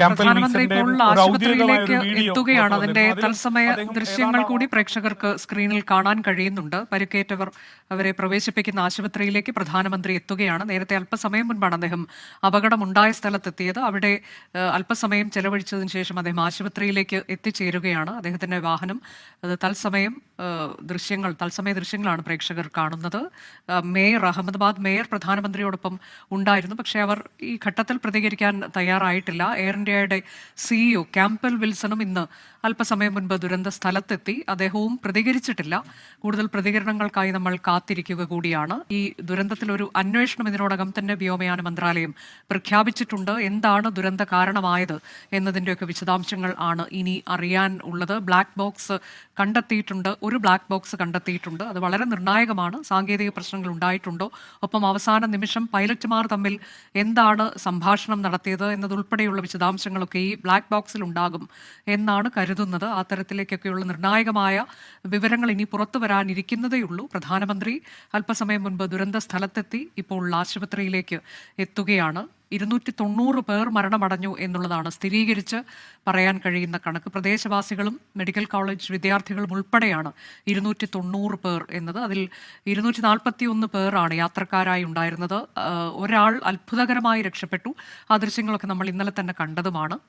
Campbell പ്രധാനമന്ത്രി വിൽസന്റെ ഇപ്പോൾ ഒരു ഔദ്യോഗികമായ ആശുപത്രിയിലേക്ക് ഒരു വീഡിയോ എത്തുകയാണ്. പുറത്തു അതിന്റെ വന്നിരുന്നു. അതിൽ തത്സമയ അദ്ദേഹം ദൃശ്യങ്ങൾ കൂടി പ്രേക്ഷകർക്ക് സ്ക്രീനിൽ കാണാൻ കഴിയുന്നുണ്ട്. പരിക്കേറ്റവർ അവരെ പ്രവേശിപ്പിക്കുന്ന ആശുപത്രിയിലേക്ക് പ്രധാനമന്ത്രി എത്തുകയാണ്. നേരത്തെ അല്പസമയം മുൻപാണ് അദ്ദേഹം അപകടമുണ്ടായ സ്ഥലത്തെത്തിയത്. അവിടെ അല്പസമയം ചെലവഴിച്ചതിന് ശേഷം അദ്ദേഹം ആശുപത്രിയിലേക്ക് എത്തിച്ചേരുകയാണ്. അദ്ദേഹത്തിന്റെ വാഹനം തത്സമയ ദൃശ്യങ്ങളാണ് പ്രേക്ഷകർ കാണുന്നത്. മേയർ അഹമ്മദാബാദ് മേയർ പ്രധാനമന്ത്രിയോടൊപ്പം ഉണ്ടായിരുന്നു. പക്ഷേ അവർ ഈ ഘട്ടത്തിൽ പ്രതികരിക്കാൻ തയ്യാറായിട്ടില്ല. എയർ ഇന്ത്യയുടെ സിഇഒ ക്യാമ്പൽ വിൽസണും ഇന്ന് അല്പസമയം മുൻപ് ദുരന്ത സ്ഥലത്തെത്തി. അദ്ദേഹവും പ്രതികരിച്ചിട്ടില്ല. കൂടുതൽ പ്രതികരണങ്ങൾക്കായി നമ്മൾ കാത്തിരിക്കുക കൂടിയാണ്. ഈ ദുരന്തത്തിൽ ഒരു അന്വേഷണം ഇതിനോടകം തന്നെ വ്യോമയാന മന്ത്രാലയം പ്രഖ്യാപിച്ചിട്ടുണ്ട്. എന്താണ് ദുരന്ത കാരണമായത് എന്നതിൻ്റെയൊക്കെ വിശദാംശങ്ങൾ ആണ് ഇനി അറിയാൻ ഉള്ളത്. ബ്ലാക്ക് ബോക്സ് കണ്ടെത്തിയിട്ടുണ്ട്. ഒരു ബ്ലാക്ക് ബോക്സ് കണ്ടെത്തിയിട്ടുണ്ട്. അത് വളരെ നിർണായകമാണ്. സാങ്കേതിക പ്രശ്നങ്ങൾ ഉണ്ടായിട്ടുണ്ടോ, ഒപ്പം അവസാന നിമിഷം പൈലറ്റുമാർ തമ്മിൽ എന്താണ് സംഭാഷണം നടത്തിയത് എന്നതുൾപ്പെടെയുള്ള വിശദാംശങ്ങളൊക്കെ ഈ ബ്ലാക്ക് ബോക്സിൽ ഉണ്ടാകും എന്നാണ് കരുതുന്നത്. ആ തരത്തിലേക്കൊക്കെയുള്ള നിർണായകമായ വിവരങ്ങൾ ഇനി പുറത്തു വരാനിരിക്കുന്നതേയുള്ളൂ. പ്രധാനമന്ത്രി അല്പസമയം മുൻപ് ദുരന്ത സ്ഥലത്തെത്തി. ഇപ്പോൾ ആശുപത്രിയിലേക്ക് എത്തുകയാണ്. 290 പേർ മരണമടഞ്ഞു എന്നുള്ളതാണ് സ്ഥിരീകരിച്ച് പറയാൻ കഴിയുന്ന കണക്ക്. പ്രദേശവാസികളും മെഡിക്കൽ കോളേജ് വിദ്യാർത്ഥികളും ഉൾപ്പെടെയാണ് 290 പേർ എന്നത്. അതിൽ 241 പേരാണ് യാത്രക്കാരായി ഉണ്ടായിരുന്നത്. ഒരാൾ അത്ഭുതകരമായി രക്ഷപ്പെട്ടു. ആ ദൃശ്യങ്ങളൊക്കെ നമ്മൾ ഇന്നലെ തന്നെ കണ്ടതുമാണ്.